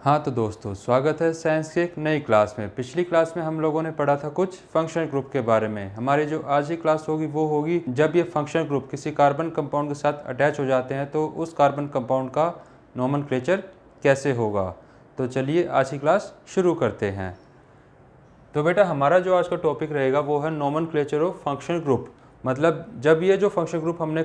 हाँ तो दोस्तों, स्वागत है साइंस की एक नई क्लास में। पिछली क्लास में हम लोगों ने पढ़ा था कुछ फंक्शनल ग्रुप के बारे में। हमारी जो आज की क्लास होगी वो होगी जब ये फंक्शनल ग्रुप किसी कार्बन कंपाउंड के साथ अटैच हो जाते हैं तो उस कार्बन कंपाउंड का नोमेनक्लेचर कैसे होगा। तो चलिए आज की क्लास शुरू करते हैं। तो बेटा हमारा जो आज का टॉपिक रहेगा वो है नोमेनक्लेचर ऑफ फंक्शनल ग्रुप। मतलब जब ये जो फंक्शनल ग्रुप हमने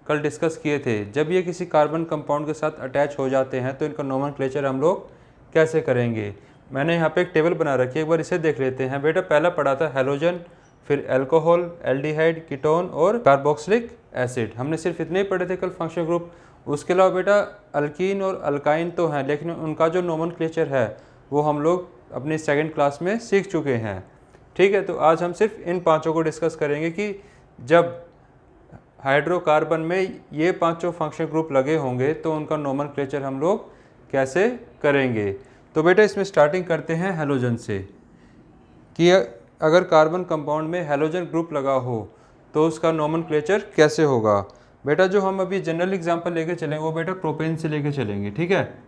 कल डिस्कस किए थे, जब ये किसी कार्बन कंपाउंड के साथ अटैच हो जाते हैं तो इनका नोमेनक्लेचर हम लोग कैसे करेंगे। मैंने यहाँ पे एक टेबल बना रखी है, एक बार इसे देख लेते हैं। बेटा पहला पढ़ा था हेलोजन, फिर अल्कोहल, एल्डिहाइड, कीटोन और कार्बोक्सिलिक एसिड। हमने सिर्फ इतने ही पढ़े थे कल फंक्शनल ग्रुप। उसके अलावा बेटा अल्कीन और अल्काइन तो हैं, लेकिन उनका जो नोमेनक्लेचर है वो हम लोग अपनी सेकेंड क्लास में सीख चुके हैं। ठीक है, तो आज हम सिर्फ इन पांचों को डिस्कस करेंगे कि जब हाइड्रोकार्बन में ये पांचों फंक्शनल ग्रुप लगे होंगे तो उनका नोमेनक्लेचर हम लोग कैसे करेंगे। तो बेटा इसमें स्टार्टिंग करते हैं हेलोजन से कि अगर कार्बन कंपाउंड में हेलोजन ग्रुप लगा हो तो उसका नोमेनक्लेचर कैसे होगा। बेटा जो हम अभी जनरल एग्जांपल लेके चलेंगे वो बेटा प्रोपेन से लेके चलेंगे। ठीक है,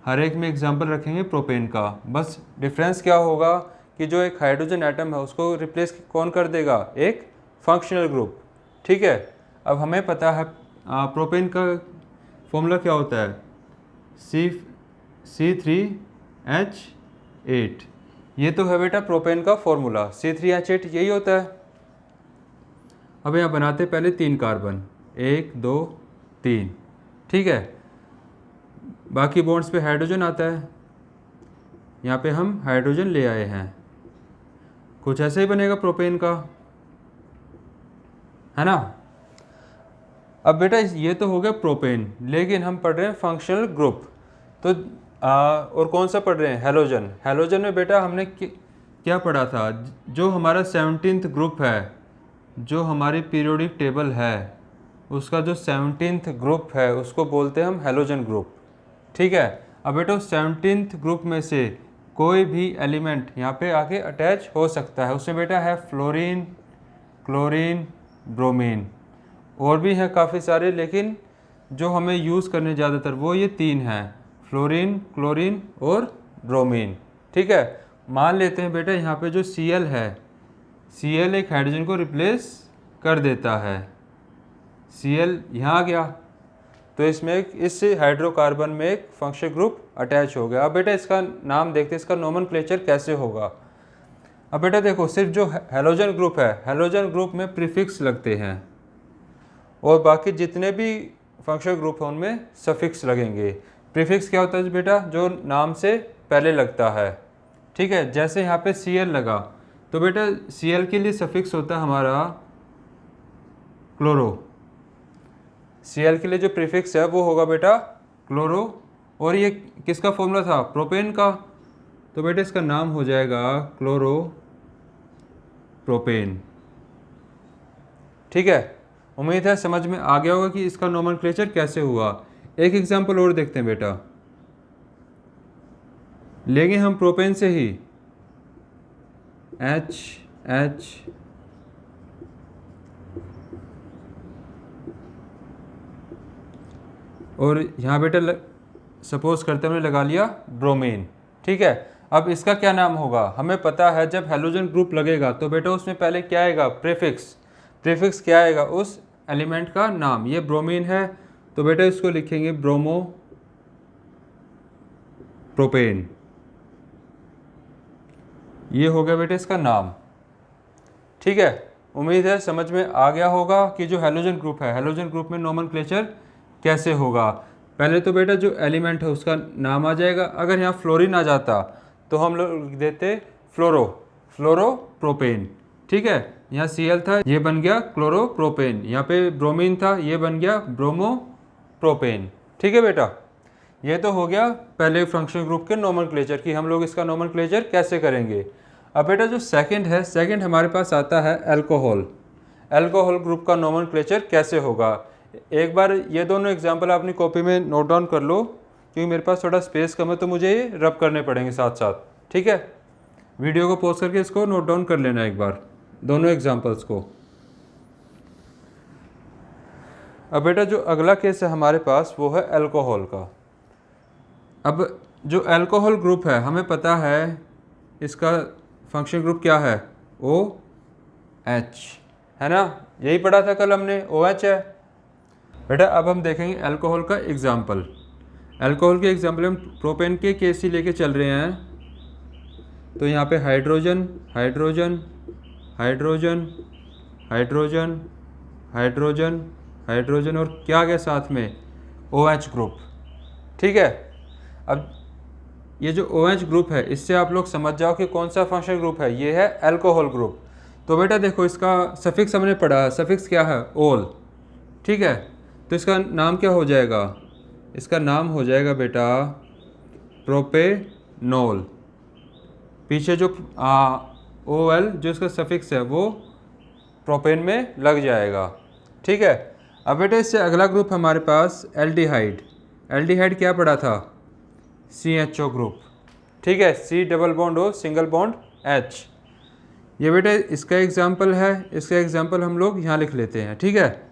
हर एक में एग्जांपल रखेंगे प्रोपेन का। बस डिफरेंस क्या होगा कि जो एक हाइड्रोजन एटम है उसको रिप्लेस कौन कर देगा, एक फंक्शनल ग्रुप। ठीक है, अब हमें पता है प्रोपेन का फॉर्मूला क्या होता है, C3H8। ये तो है बेटा प्रोपेन का फॉर्मूला, C3H8 यही होता है। अब यहाँ बनाते पहले 3 कार्बन, 1 2 3। ठीक है, बाकी बॉन्ड्स पे हाइड्रोजन आता है, यहाँ पे हम हाइड्रोजन ले आए हैं। कुछ ऐसे ही बनेगा प्रोपेन का, है ना। अब बेटा ये तो हो गया प्रोपेन, लेकिन हम पढ़ रहे हैं फंक्शनल ग्रुप। तो और कौन सा पढ़ रहे हैं, हेलोजन। हेलोजन में बेटा हमने क्या पढ़ा था, जो हमारा 17th ग्रुप है, जो हमारी पीरियोडिक टेबल है उसका जो 17th ग्रुप है उसको बोलते हैं हम हेलोजन ग्रुप। ठीक है, अब बेटा 17th ग्रुप में से कोई भी एलिमेंट यहाँ पे आके अटैच हो सकता है। उसमें बेटा है फ्लोरीन, क्लोरीन, ब्रोमीन, और भी हैं काफ़ी सारे, लेकिन जो हमें यूज़ करने ज़्यादातर वो ये 3 हैं, फ्लोरीन, क्लोरीन और ब्रोमीन। ठीक है, मान लेते हैं बेटा यहाँ पे जो Cl है, Cl एक हाइड्रोजन को रिप्लेस कर देता है। Cl यहाँ आ गया तो इसमें इस हाइड्रोकार्बन में एक फंक्शनल ग्रुप अटैच हो गया। अब बेटा इसका नाम देखते हैं, इसका नोमेनक्लेचर कैसे होगा। अब बेटा देखो, सिर्फ जो हेलोजन ग्रुप है, हेलोजन ग्रुप में प्रीफिक्स लगते हैं और बाकी जितने भी फंक्शनल ग्रुप हैं उनमें सफिक्स लगेंगे। प्रीफिक्स क्या होता है बेटा, जो नाम से पहले लगता है। ठीक है, जैसे यहाँ पे Cl लगा तो बेटा Cl के लिए सफिक्स होता है हमारा क्लोरो। Cl के लिए जो प्रीफिक्स है वो होगा बेटा क्लोरो, और ये किसका फॉर्मूला था, प्रोपेन का। तो बेटा इसका नाम हो जाएगा क्लोरो प्रोपेन। ठीक है, उम्मीद है समझ में आ गया होगा कि इसका नोमेनक्लेचर कैसे हुआ। एक एग्जांपल और देखते हैं बेटा, लेंगे हम प्रोपेन से ही H और यहाँ बेटा सपोज करते हैं हमने लगा लिया ब्रोमीन। ठीक है, अब इसका क्या नाम होगा, हमें पता है जब हेलोजन ग्रुप लगेगा तो बेटा उसमें पहले क्या आएगा, प्रीफिक्स। प्रीफिक्स क्या आएगा, उस एलिमेंट का नाम। ये ब्रोमीन है तो बेटा इसको लिखेंगे ब्रोमो प्रोपेन। ये हो गया बेटा इसका नाम। ठीक है, उम्मीद है समझ में आ गया होगा कि जो हेलोजन ग्रुप है, हेलोजन ग्रुप में नोमेनक्लेचर कैसे होगा। पहले तो बेटा जो एलिमेंट है उसका नाम आ जाएगा। अगर यहाँ फ्लोरीन आ जाता तो हम लोग लिख देते फ्लोरो प्रोपेन। ठीक है, यहाँ Cl था, ये बन गया क्लोरो प्रोपेन। यहाँ पे ब्रोमीन था, ये बन गया ब्रोमो प्रोपेन। ठीक है बेटा, ये तो हो गया पहले फंक्शनल ग्रुप के नोमेनक्लेचर कि हम लोग इसका नोमेनक्लेचर कैसे करेंगे। अब बेटा जो सेकंड है, सेकंड हमारे पास आता है अल्कोहल। अल्कोहल ग्रुप का नोमेनक्लेचर कैसे होगा। एक बार ये दोनों एग्जांपल अपनी कॉपी में नोट डाउन कर लो, क्योंकि मेरे पास थोड़ा स्पेस कम है तो मुझे ये रब करने पड़ेंगे साथ साथ। ठीक है, वीडियो को पॉज करके इसको नोट डाउन कर लेना एक बार, दोनों एग्जांपल्स को। अब बेटा जो अगला केस है हमारे पास वो है अल्कोहल का। अब जो अल्कोहल ग्रुप है हमें पता है इसका फंक्शन ग्रुप क्या है, OH, है ना, यही पढ़ा था कल हमने, OH है बेटा। अब हम देखेंगे अल्कोहल का एग्जाम्पल। अल्कोहल के एग्जाम्पल हम प्रोपेन के केस ही लेके चल रहे हैं, तो यहाँ पे hydrogen hydrogen hydrogen hydrogen hydrogen hydrogen और क्या आ गया साथ में, OH ग्रुप। ठीक है, अब ये जो OH ग्रुप है इससे आप लोग समझ जाओ कि कौन सा फंक्शनल ग्रुप है, ये है अल्कोहल ग्रुप। तो बेटा देखो इसका सफिक्स हमने पढ़ा, सफिक्स क्या है, ओल। ठीक है, तो इसका नाम क्या हो जाएगा, इसका नाम हो जाएगा बेटा प्रोपेनॉल। पीछे जो OL जो इसका सफिक्स है वो प्रोपेन में लग जाएगा। ठीक है, अब बेटा इससे अगला ग्रुप हमारे पास एल्डिहाइड। एल्डिहाइड क्या पढ़ा था, CHO ग्रुप। ठीक है, C double bond O single bond H। ये बेटा इसका एग्जाम्पल है, इसका एग्जाम्पल हम लोग यहाँ लिख लेते हैं। ठीक है,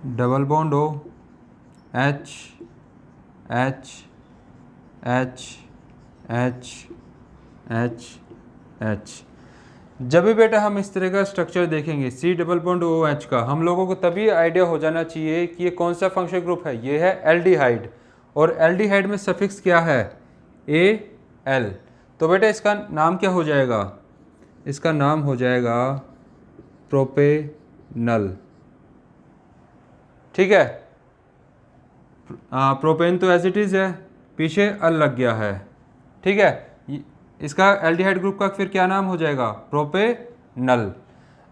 double bond O H H H H H H। जब भी बेटा हम इस तरह का स्ट्रक्चर देखेंगे C डबल बॉन्ड OH का, हम लोगों को तभी आइडिया हो जाना चाहिए कि ये कौन सा फंक्शन ग्रुप है, ये है एल्डिहाइड। और एल्डिहाइड में सफिक्स क्या है, AL। तो बेटा इसका नाम क्या हो जाएगा, इसका नाम हो जाएगा प्रोपेनल। ठीक है, प्रोपेन तो एज इट इज़ है, पीछे अल लग गया है। ठीक है, इसका एल्डिहाइड ग्रुप का फिर क्या नाम हो जाएगा, प्रोपेनल।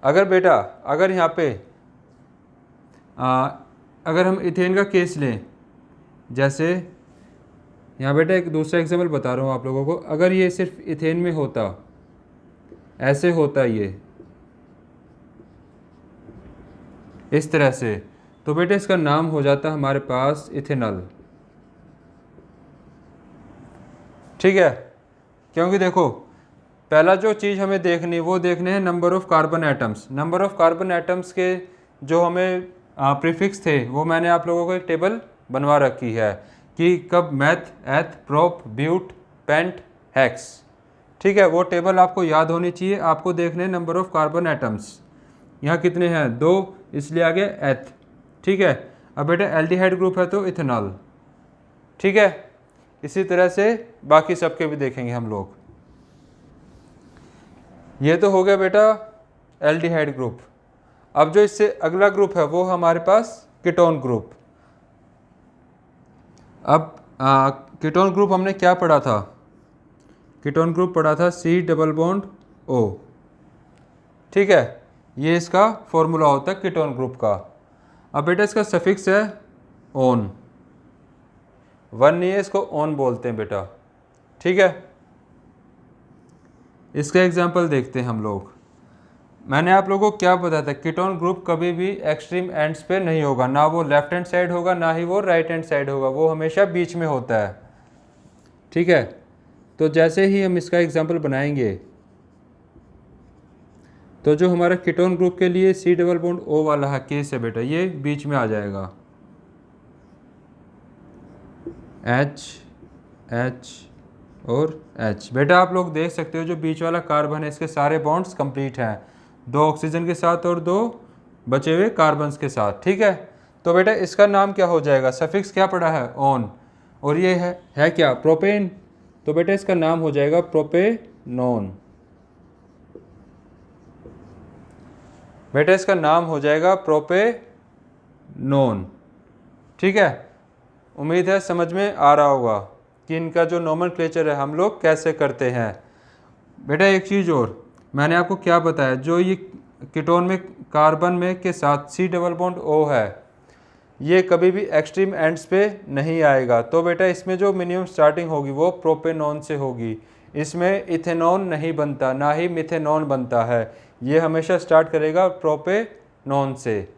अगर बेटा अगर यहाँ पे अगर हम इथेन का केस लें, जैसे यहाँ बेटा एक दूसरा एग्जाम्पल बता रहा हूँ आप लोगों को, अगर ये सिर्फ इथेन में होता, ऐसे होता ये इस तरह से, तो बेटा इसका नाम हो जाता हमारे पास इथेनॉल। ठीक है, क्योंकि देखो पहला जो चीज़ हमें देखनी वो देखने हैं number of carbon atoms. Number of carbon atoms के जो हमें प्रीफिक्स थे वो मैंने आप लोगों को एक टेबल बनवा रखी है कि कब मैथ, एथ, प्रोप, ब्यूट, पेंट, हेक्स। ठीक है, वो टेबल आपको याद होनी चाहिए। आपको देखने हैं नंबर ऑफ़ कार्बन एटम्स, यहाँ कितने हैं, 2, इसलिए आगे एथ। ठीक है, अब बेटा एल्डिहाइड ग्रुप है तो इथेनॉल। ठीक है, इसी तरह से बाकी सबके भी देखेंगे हम लोग। ये तो हो गया बेटा एल्डिहाइड ग्रुप। अब जो इससे अगला ग्रुप है वो हमारे पास कीटोन ग्रुप। अब कीटोन ग्रुप हमने क्या पढ़ा था, कीटोन ग्रुप पढ़ा था C डबल बॉन्ड O। ठीक है, ये इसका फॉर्मूला होता है कीटोन ग्रुप का। अब बेटा इसका सफिक्स है ओन, 1 नहीं है, इसको ओन बोलते हैं बेटा। ठीक है, इसका एग्जाम्पल देखते हैं हम लोग। मैंने आप लोगों को क्या बताया था, कीटोन ग्रुप कभी भी एक्सट्रीम एंड्स पे नहीं होगा, ना वो लेफ्ट हैंड साइड होगा ना ही वो राइट हैंड साइड होगा, वो हमेशा बीच में होता है। ठीक है, तो जैसे ही हम इसका एग्जाम्पल बनाएंगे तो जो हमारा कीटोन ग्रुप के लिए C डबल बॉन्ड O वाला है केस है बेटा, ये बीच में आ जाएगा, H H और H। बेटा आप लोग देख सकते हो जो बीच वाला कार्बन है इसके सारे बॉन्ड्स कंप्लीट हैं, 2 ऑक्सीजन के साथ और 2 बचे हुए कार्बन्स के साथ। ठीक है, तो बेटा इसका नाम क्या हो जाएगा, सफिक्स क्या पड़ा है, ऑन, और ये है क्या, प्रोपेन। तो बेटा इसका नाम हो जाएगा प्रोपेनॉन। बेटा इसका नाम हो जाएगा प्रोपेनॉन। ठीक है, उम्मीद है समझ में आ रहा होगा कि इनका जो नोमेनक्लेचर है हम लोग कैसे करते हैं। बेटा एक चीज़ और, मैंने आपको क्या बताया, जो ये कीटोन में कार्बन में के साथ C डबल बॉन्ड O है, ये कभी भी एक्सट्रीम एंड्स पे नहीं आएगा। तो बेटा इसमें जो मिनिमम स्टार्टिंग होगी वो प्रोपेनॉन से होगी। इसमें इथेनॉन नहीं बनता, ना ही मिथेनॉन बनता है, ये हमेशा स्टार्ट करेगा प्रोपेनॉन से।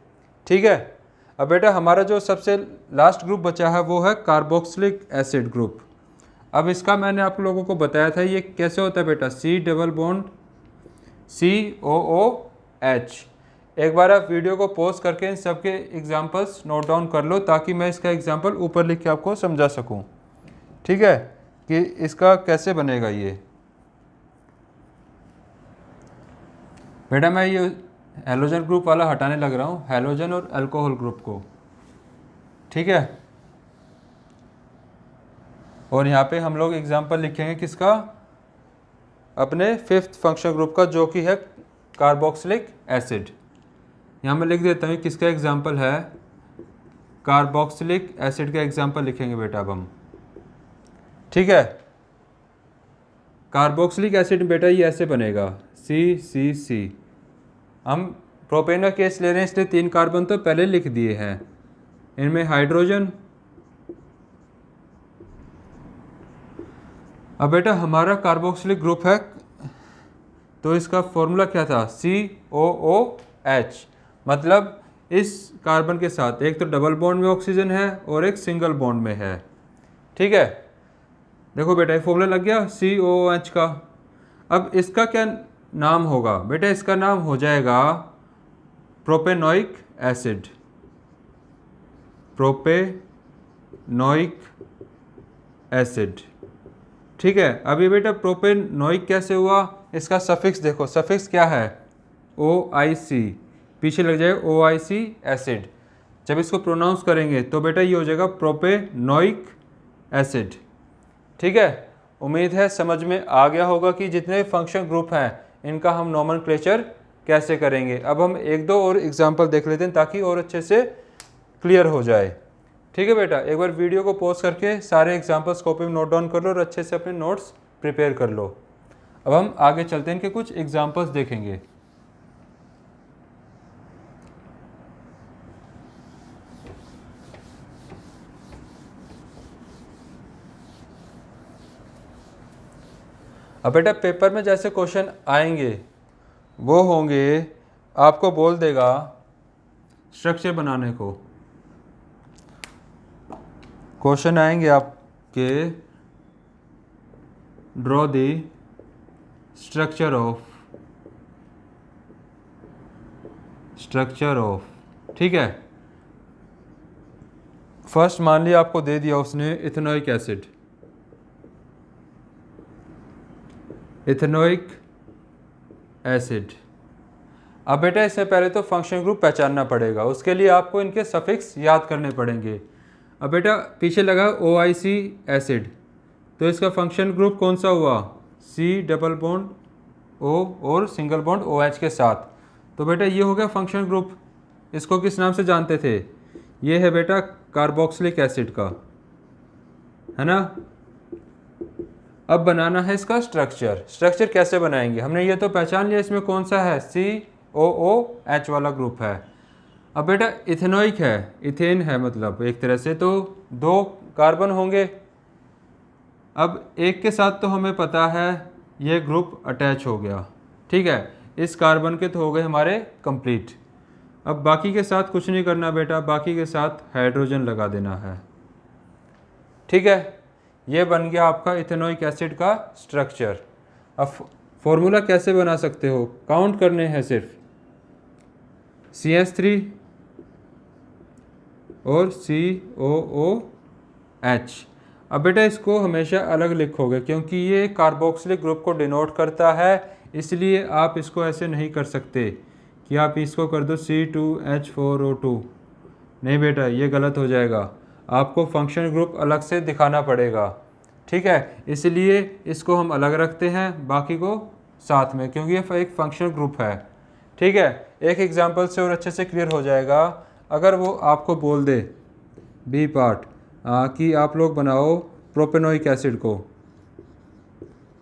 ठीक है, अब बेटा हमारा जो सबसे लास्ट ग्रुप बचा है वो है कार्बोक्सिलिक एसिड ग्रुप। अब इसका मैंने आप लोगों को बताया था ये कैसे होता है बेटा, C डबल बॉन्ड COOH। एक बार आप वीडियो को पॉज करके इन सब के एग्जांपल्स नोट डाउन कर लो ताकि मैं इसका एग्जांपल ऊपर लिख के आपको समझा सकूं। ठीक है कि इसका कैसे बनेगा ये। बेटा मैं ये हैलोजन ग्रुप वाला हटाने लग रहा हूँ, हैलोजन और अल्कोहल ग्रुप को। ठीक है, और यहाँ पे हम लोग एग्जांपल लिखेंगे किसका, अपने 5th फंक्शनल ग्रुप का, जो कि है कार्बोक्सिलिक एसिड। यहाँ मैं लिख देता हूँ किसका एग्जांपल है, कार्बोक्सिलिक एसिड का एग्जांपल लिखेंगे बेटा अब हम। ठीक है, कार्बोक्सिलिक एसिड बेटा ये ऐसे बनेगा CCC। हम प्रोपेन का केस ले रहे हैं इसलिए 3 कार्बन तो पहले लिख दिए हैं, इनमें हाइड्रोजन। अब बेटा हमारा कार्बोक्सिलिक ग्रुप है तो इसका फॉर्मूला क्या था, COOH। मतलब इस कार्बन के साथ एक तो डबल बॉन्ड में ऑक्सीजन है और एक सिंगल बॉन्ड में है। ठीक है, देखो बेटा ये फॉर्मूला लग गया COOH का। अब इसका क्या नाम होगा बेटा, इसका नाम हो जाएगा प्रोपेनोइक एसिड। Propanoic acid. ठीक है, अब ये बेटा प्रोपेनोइक कैसे हुआ, इसका सफिक्स देखो, सफिक्स क्या है OIC, पीछे लग जाएगा OIC एसिड। जब इसको प्रोनाउंस करेंगे तो बेटा ये हो जाएगा प्रोपेनोइक एसिड। ठीक है, उम्मीद है समझ में आ गया होगा कि जितने फंक्शन ग्रुप हैं इनका हम नोमेनक्लेचर कैसे करेंगे। अब हम 1-2 और एग्जांपल देख लेते हैं ताकि और अच्छे से क्लियर हो जाए। ठीक है बेटा, एक बार वीडियो को पॉज करके सारे एग्जांपल्स कॉपी में नोट डाउन कर लो और अच्छे से अपने नोट्स प्रिपेयर कर लो। अब हम आगे चलते हैं, इनके कुछ एग्जांपल्स देखेंगे। अब बेटा पेपर में जैसे क्वेश्चन आएंगे वो होंगे, आपको बोल देगा स्ट्रक्चर बनाने को। क्वेश्चन आएंगे आपके, ड्रॉ दी स्ट्रक्चर ऑफ। ठीक है, फर्स्ट मान लिया आपको दे दिया उसने इथेनोइक एसिड, इथेनोइक एसिड। अब बेटा इससे पहले तो फंक्शन ग्रुप पहचानना पड़ेगा, उसके लिए आपको इनके सफिक्स याद करने पड़ेंगे। अब बेटा पीछे लगा OIC एसिड, तो इसका फंक्शन ग्रुप कौन सा हुआ, C डबल बॉन्ड O और सिंगल बॉन्ड OH के साथ। तो बेटा ये हो गया फंक्शन ग्रुप। इसको किस नाम से जानते थे, ये है बेटा कार्बोक्सिलिक एसिड का, है ना। अब बनाना है इसका स्ट्रक्चर। स्ट्रक्चर कैसे बनाएंगे, हमने ये तो पहचान लिया इसमें कौन सा है, COOH वाला ग्रुप है। अब बेटा इथेनोइक है, इथेन है मतलब एक तरह से, तो 2 कार्बन होंगे। अब एक के साथ तो हमें पता है ये ग्रुप अटैच हो गया। ठीक है, इस कार्बन के तो हो गए हमारे कंप्लीट। अब बाकी के साथ कुछ नहीं करना बेटा, बाकी के साथ हाइड्रोजन लगा देना है। ठीक है, ये बन गया आपका इथेनोइक एसिड का स्ट्रक्चर। अब फॉर्मूला कैसे बना सकते हो, काउंट करने हैं सिर्फ, CH3 और COOH। अब बेटा इसको हमेशा अलग लिखोगे क्योंकि ये कार्बोक्सिलिक ग्रुप को डिनोट करता है, इसलिए आप इसको ऐसे नहीं कर सकते कि आप इसको कर दो C2H4O2। नहीं बेटा ये गलत हो जाएगा, आपको फंक्शन ग्रुप अलग से दिखाना पड़ेगा। ठीक है, इसलिए इसको हम अलग रखते हैं, बाकी को साथ में, क्योंकि ये एक फंक्शनल ग्रुप है। ठीक है, एक एग्जांपल से और अच्छे से क्लियर हो जाएगा। अगर वो आपको बोल दे बी पार्ट कि आप लोग बनाओ प्रोपेनोइक एसिड को,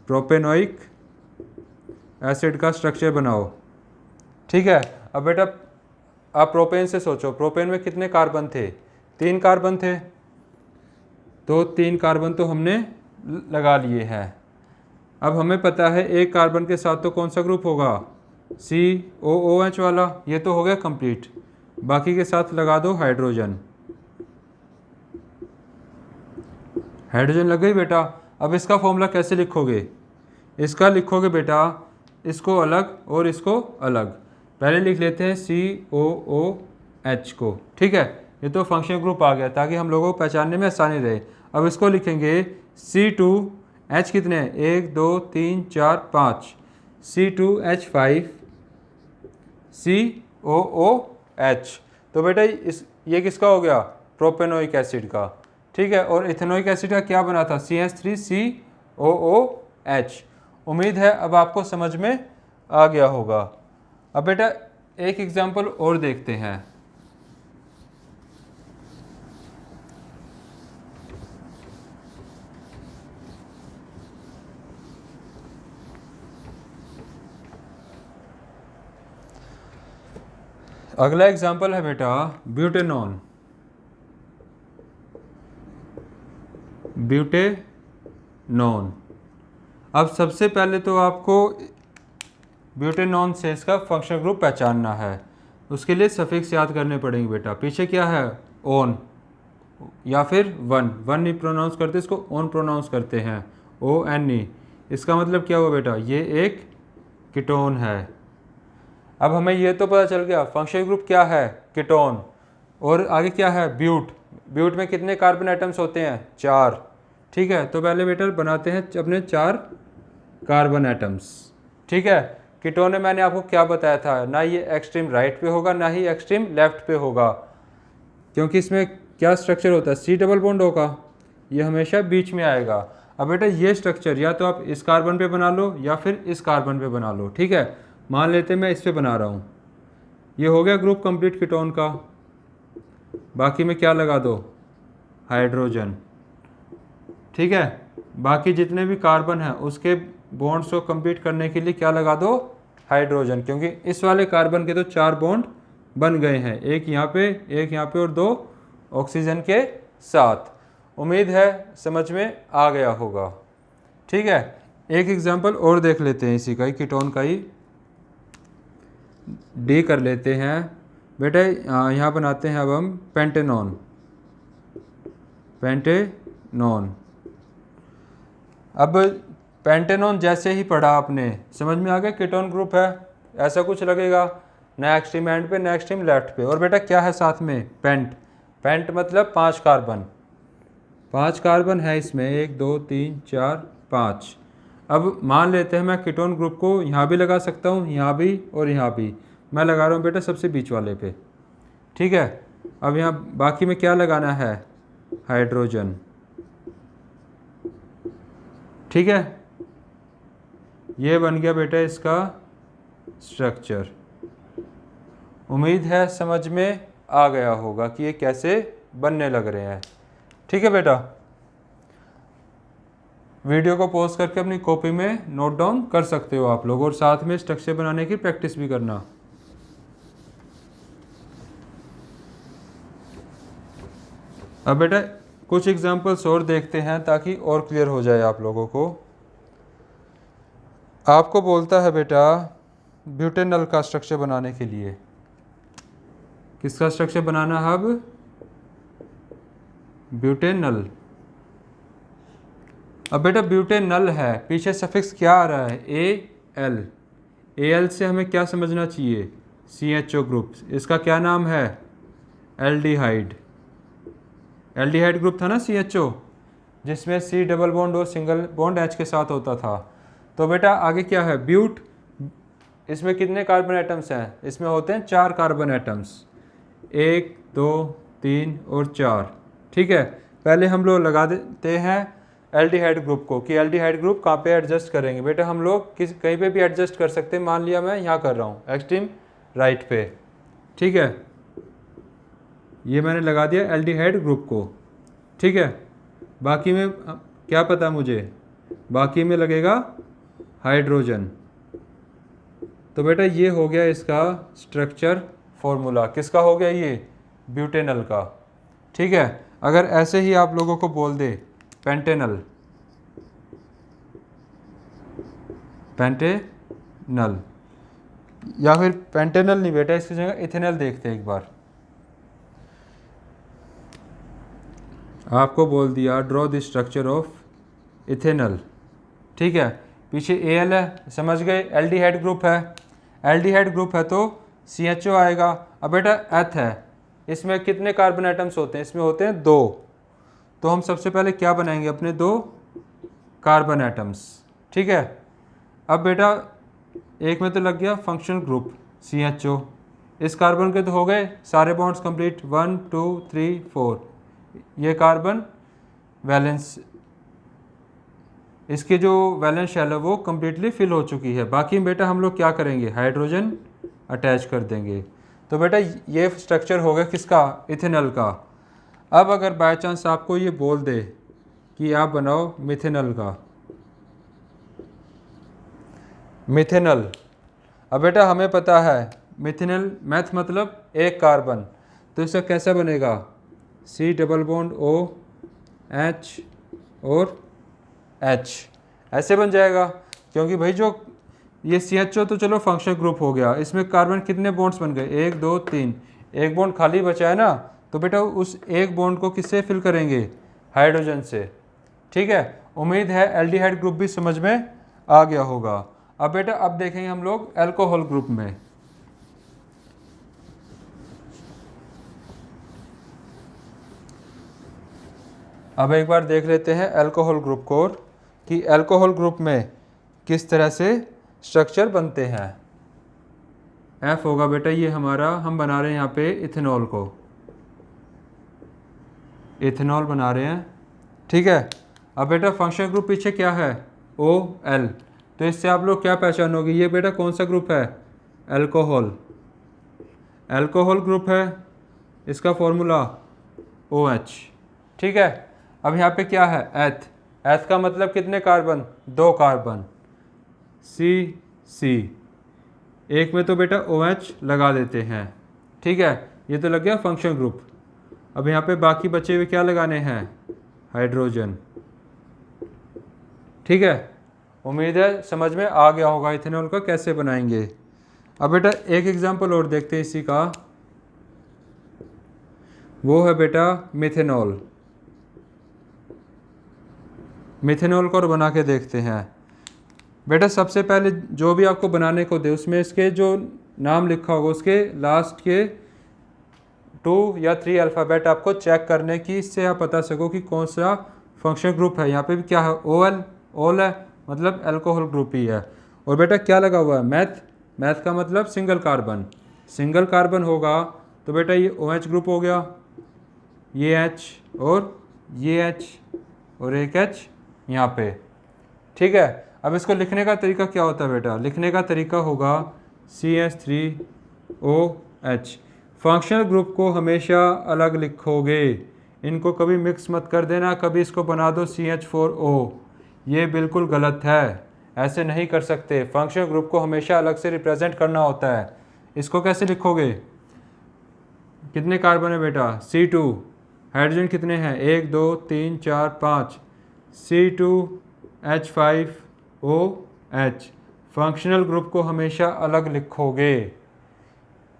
प्रोपेनोइक एसिड का स्ट्रक्चर बनाओ। ठीक है, अब बेटा आप प्रोपेन से सोचो, प्रोपेन में कितने कार्बन थे, 3 कार्बन थे, तो 3 कार्बन तो हमने लगा लिए हैं। अब हमें पता है एक कार्बन के साथ तो कौन सा ग्रुप होगा, COOH वाला, ये तो हो गया कंप्लीट। बाकी के साथ लगा दो हाइड्रोजन, हाइड्रोजन लग गई बेटा। अब इसका फॉर्मूला कैसे लिखोगे, इसका लिखोगे बेटा इसको अलग और इसको अलग। पहले लिख लेते हैं COOH को, ठीक है। ये तो फंक्शनल ग्रुप आ गया ताकि हम लोगों को पहचानने में आसानी रहे। अब इसको लिखेंगे C2H कितने हैं, 1 2 3 4 5, C2H5 COOH। तो बेटा ये किसका हो गया, प्रोपेनोइक एसिड का, ठीक है। और इथेनोइक एसिड का क्या बना था, CH3COOH। उम्मीद है अब आपको समझ में आ गया होगा। अब बेटा एक एग्जांपल और देखते हैं। अगला एग्जांपल है बेटा ब्यूटेनॉन। ब्यूटेनॉन। अब सबसे पहले तो आपको ब्यूटेनॉन से इसका फंक्शनल ग्रुप पहचानना है। उसके लिए सफिक्स याद करने पड़ेंगे बेटा। पीछे क्या है, ओन या फिर वन नहीं प्रोनाउंस करते, इसको ओन प्रोनाउंस करते हैं, ONE। इसका मतलब क्या हुआ बेटा, ये एक कीटोन है। अब हमें ये तो पता चल गया फंक्शनल ग्रुप क्या है, कीटोन। और आगे क्या है, ब्यूट में कितने कार्बन एटम्स होते हैं, 4, ठीक है। तो पहले बेटा बनाते हैं अपने 4 कार्बन एटम्स, ठीक है। कीटोन में मैंने आपको क्या बताया था, ना ये एक्सट्रीम राइट पे होगा ना ही एक्सट्रीम लेफ्ट पे होगा, क्योंकि इसमें क्या स्ट्रक्चर होता है, C डबल बॉन्ड होगा, ये हमेशा बीच में आएगा। अब बेटा ये स्ट्रक्चर या तो आप इस कार्बन पे बना लो या फिर इस कार्बन पे बना लो, ठीक है। मान लेते मैं इस पे बना रहा हूँ, ये हो गया ग्रुप कंप्लीट कीटोन का। बाकी में क्या लगा दो, हाइड्रोजन, ठीक है। बाकी जितने भी कार्बन हैं उसके बॉन्ड्स को कंप्लीट करने के लिए क्या लगा दो, हाइड्रोजन, क्योंकि इस वाले कार्बन के तो 4 बॉन्ड बन गए हैं, एक यहाँ पे और 2 ऑक्सीजन के साथ। उम्मीद है समझ में आ गया होगा, ठीक है। एक एग्जांपल और देख लेते हैं इसी का ही, कीटोन का ही, डी कर लेते हैं बेटा। यहाँ बनाते हैं अब हम पेंटेनॉन। अब पेंटेनॉन जैसे ही पढ़ा आपने समझ में आ गया कीटोन ग्रुप है, ऐसा कुछ लगेगा, ना एक्सट्रीम एंड पे ना एक्सट्रीम लेफ्ट पे। और बेटा क्या है साथ में, पेंट मतलब 5 कार्बन है इसमें, 1 2 3 4 5। अब मान लेते हैं मैं कीटोन ग्रुप को यहाँ भी लगा सकता हूँ, यहाँ भी और यहाँ भी। मैं लगा रहा हूँ बेटा सबसे बीच वाले पे, ठीक है। अब यहाँ बाकी में क्या लगाना है, हाइड्रोजन, ठीक है। ये बन गया बेटा इसका स्ट्रक्चर। उम्मीद है समझ में आ गया होगा कि ये कैसे बनने लग रहे हैं, ठीक है बेटा। वीडियो को पॉज करके अपनी कॉपी में नोट डाउन कर सकते हो आप लोग, और साथ में स्ट्रक्चर बनाने की प्रैक्टिस भी करना। अब बेटा कुछ एग्जांपल्स और देखते हैं ताकि और क्लियर हो जाए आप लोगों को। आपको बोलता है बेटा ब्यूटेनॉल का स्ट्रक्चर बनाने के लिए, किसका स्ट्रक्चर बनाना है अब, ब्यूटेनॉल। अब बेटा ब्यूटेनॉल है, पीछे सफिक्स क्या आ रहा है, AL से हमें क्या समझना चाहिए, CHO ग्रुप। इसका क्या नाम है, एल्डिहाइड ग्रुप था ना CHO, जिसमें C डबल बॉन्ड और सिंगल बॉन्ड H के साथ होता था। तो बेटा आगे क्या है, ब्यूट, इसमें कितने कार्बन एटम्स हैं, इसमें होते हैं 4 कार्बन एटम्स, 1 2 3 और 4, ठीक है। पहले हम लोग लगा देते हैं एल्डिहाइड ग्रुप को, कि एल्डिहाइड ग्रुप कहाँ पे एडजस्ट करेंगे। बेटा हम लोग कहीं पे भी एडजस्ट कर सकते हैं, मान लिया मैं यहाँ कर रहा हूँ एक्सट्रीम राइट पे, ठीक है। ये मैंने लगा दिया एल्डिहाइड ग्रुप को, ठीक है। बाकी में क्या पता मुझे, बाकी में लगेगा हाइड्रोजन। तो बेटा ये हो गया इसका स्ट्रक्चर फॉर्मूला, किसका हो गया ये, ब्यूटेनॉल का, ठीक है। अगर ऐसे ही आप लोगों को बोल दे पेंटेनॉल, या फिर पेंटेनॉल नहीं बेटा, इसकी जगह इथेनॉल देखते हैं एक बार। आपको बोल दिया draw the structure of ethanol, ठीक है। पीछे AL है, समझ गए, एल्डिहाइड ग्रुप है। एल्डिहाइड ग्रुप है तो CHO आएगा। अब बेटा एथ है, इसमें कितने कार्बन एटम्स होते हैं? इसमें होते हैं 2। तो हम सबसे पहले क्या बनाएंगे? अपने 2 कार्बन एटम्स, ठीक है। अब बेटा एक में तो लग गया फंक्शनल ग्रुप CHO, इस कार्बन के तो हो गए सारे बॉन्ड्स कंप्लीट, 1 2 3 4, ये कार्बन वैलेंस, इसके जो वैलेंस शेल है वो कम्प्लीटली फिल हो चुकी है। बाकी बेटा हम लोग क्या करेंगे? हाइड्रोजन अटैच कर देंगे। तो बेटा ये स्ट्रक्चर हो गया किसका? इथेनॉल का। अब अगर बाय चांस आपको ये बोल दे कि आप बनाओ मिथेनॉल का, मिथेनॉल। अब बेटा हमें पता है मिथेनॉल, मैथ मतलब एक कार्बन, तो इसका कैसा बनेगा? C double bond O H और H, ऐसे बन जाएगा। क्योंकि भाई जो ये CHO तो चलो फंक्शनल ग्रुप हो गया, इसमें कार्बन कितने बॉन्ड्स बन गए? 1 2 3, एक बॉन्ड खाली बचा है ना, तो बेटा उस एक बॉन्ड को किससे फिल करेंगे? हाइड्रोजन से, ठीक है। उम्मीद है एल्डिहाइड ग्रुप भी समझ में आ गया होगा। अब बेटा अब देखेंगे हम लोग अल्कोहल ग्रुप में। अब एक बार देख लेते हैं अल्कोहल ग्रुप को, कि अल्कोहल ग्रुप में किस तरह से स्ट्रक्चर बनते हैं। F होगा बेटा ये हमारा, हम बना रहे हैं यहाँ पे इथेनॉल को, इथेनॉल बना रहे हैं, ठीक है। अब बेटा फंक्शनल ग्रुप पीछे क्या है? OL, तो इससे आप लोग क्या पहचानोगे? ये बेटा कौन सा ग्रुप है? अल्कोहल, अल्कोहल ग्रुप है, इसका फॉर्मूला OH, ठीक है। अब यहाँ पे क्या है? एथ, एथ का मतलब कितने कार्बन? 2 कार्बन, C, एक में तो बेटा OH लगा देते हैं, ठीक है। ये तो लग गया फंक्शन ग्रुप। अब यहाँ पे बाकी बचे हुए क्या लगाने हैं? हाइड्रोजन, ठीक है। उम्मीद है समझ में आ गया होगा इथेनॉल का कैसे बनाएंगे। अब बेटा एक एग्जांपल और देखते हैं इसी का, वो है बेटा मिथेनॉल। मिथेनॉल को और बना के देखते हैं। बेटा सबसे पहले जो भी आपको बनाने को दे उसमें इसके जो नाम लिखा होगा उसके लास्ट के 2 या 3 अल्फ़ाबेट आपको चेक करने की, इससे आप बता सको कि कौन सा फंक्शन ग्रुप है। यहाँ पे भी क्या है? OL, ओल है, मतलब अल्कोहल ग्रुप ही है। और बेटा क्या लगा हुआ है? मैथ, मैथ का मतलब सिंगल कार्बन, सिंगल कार्बन होगा तो बेटा ये OH ग्रुप हो गया, ये H और ये H और एक H यहाँ पे, ठीक है। अब इसको लिखने का तरीका क्या होता है बेटा? लिखने का तरीका होगा CH3OH। फंक्शनल ग्रुप को हमेशा अलग लिखोगे, इनको कभी मिक्स मत कर देना। कभी इसको बना दो CH4O, ये बिल्कुल गलत है, ऐसे नहीं कर सकते। फंक्शनल ग्रुप को हमेशा अलग से रिप्रेजेंट करना होता है। इसको कैसे लिखोगे? कितने कार्बन है बेटा? C2, हाइड्रोजन कितने हैं? 1 2 3 4 5, C2H5OH। फंक्शनल ग्रुप को हमेशा अलग लिखोगे।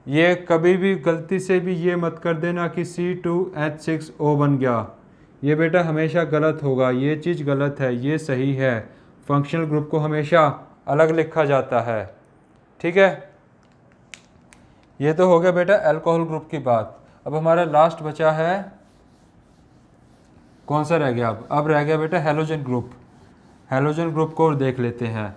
ये कभी भी गलती से भी ये मत कर देना कि C2H6O बन गया, ये बेटा हमेशा गलत होगा। ये चीज़ गलत है, ये सही है। फंक्शनल ग्रुप को हमेशा अलग लिखा जाता है, ठीक है। ये तो हो गया बेटा अल्कोहल ग्रुप की बात। अब हमारा लास्ट बचा है, कौन सा रह गया? अब रह गया बेटा हैलोजन ग्रुप। हैलोजन ग्रुप को और देख लेते हैं।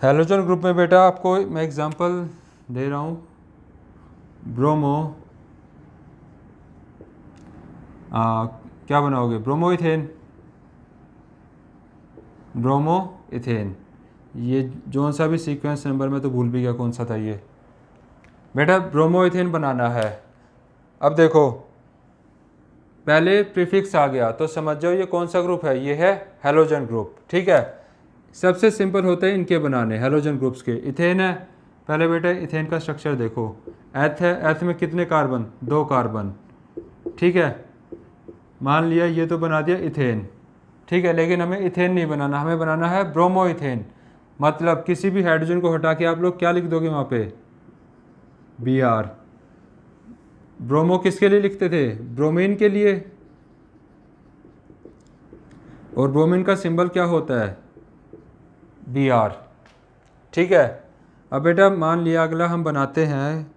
हैलोजन ग्रुप में बेटा आपको मैं एग्जांपल दे रहा हूँ। ब्रोमो, क्या बनाओगे? Bromo ethane, bromo ethane. ये जो सा भी सीक्वेंस नंबर में तो भूल भी गया कौन सा था ये। बेटा ब्रोमो इथेन बनाना है। अब देखो पहले प्रीफिक्स आ गया तो समझ जाओ ये कौन सा ग्रुप है? ये है हैलोजन ग्रुप, ठीक है। सबसे सिंपल होते हैं इनके बनाने, हैलोजन ग्रुप्स के। इथेन है, पहले बेटा इथेन का स्ट्रक्चर देखो। एथ है, एथ में कितने कार्बन? 2 कार्बन, ठीक है। मान लिया ये तो बना दिया इथेन, ठीक है। लेकिन हमें इथेन नहीं बनाना, हमें बनाना है ब्रोमो इथेन। मतलब किसी भी हाइड्रोजन को हटा के आप लोग क्या लिख दोगे वहाँ पे? Br। ब्रोमो किसके लिए लिखते थे? ब्रोमीन के लिए। और ब्रोमीन का सिंबल क्या होता है? Br। ठीक है, अब बेटा मान लिया अगला हम बनाते हैं,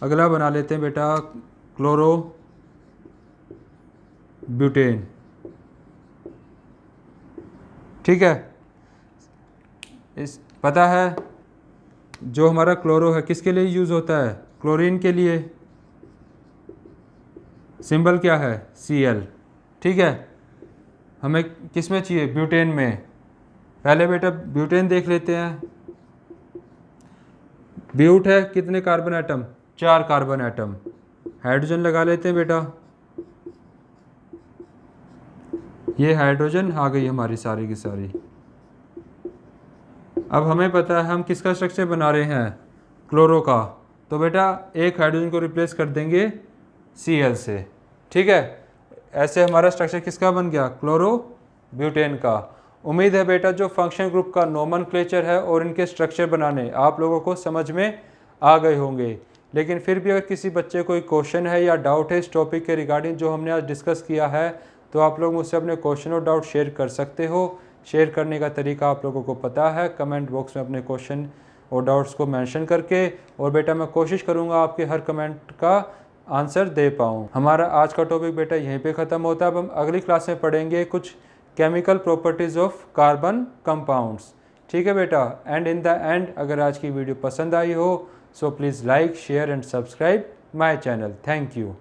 अगला बना लेते हैं बेटा क्लोरो ब्यूटेन। ठीक है, इस पता है जो हमारा क्लोरो है किसके लिए यूज़ होता है? क्लोरीन के लिए। सिंबल क्या है? Cl। ठीक है, हमें किस में चाहिए? ब्यूटेन में। पहले बेटा ब्यूटेन देख लेते हैं। ब्यूट है, कितने carbon atom? 4 carbon atom. Hydrogen लगा लेते हैं बेटा, ये हाइड्रोजन आ गई हमारी सारी की सारी। अब हमें पता है हम किसका स्ट्रक्चर बना रहे हैं? क्लोरो का। तो बेटा एक हाइड्रोजन को रिप्लेस कर देंगे Cl से। ठीक है, ऐसे हमारा स्ट्रक्चर किसका बन गया? क्लोरो ब्यूटेन का। उम्मीद है बेटा जो फंक्शन ग्रुप का नोमेनक्लेचर है और इनके स्ट्रक्चर बनाने आप लोगों को समझ में आ गए होंगे। लेकिन फिर भी अगर किसी बच्चे को कोई क्वेश्चन है या डाउट है इस टॉपिक के रिगार्डिंग जो हमने आज डिस्कस किया है, तो आप लोग मुझसे अपने क्वेश्चन और डाउट शेयर कर सकते हो। शेयर करने का तरीका आप लोगों को पता है, कमेंट बॉक्स में अपने क्वेश्चन और डाउट्स को मेंशन करके। और बेटा मैं कोशिश करूँगा आपके हर कमेंट का आंसर दे पाऊँ। हमारा आज का टॉपिक बेटा यहीं पे ख़त्म होता है। अब हम अगली क्लास में पढ़ेंगे कुछ chemical properties of carbon compounds. ठीक है बेटा, एंड इन द एंड अगर आज की वीडियो पसंद आई हो so please like share and subscribe my channel. Thank you.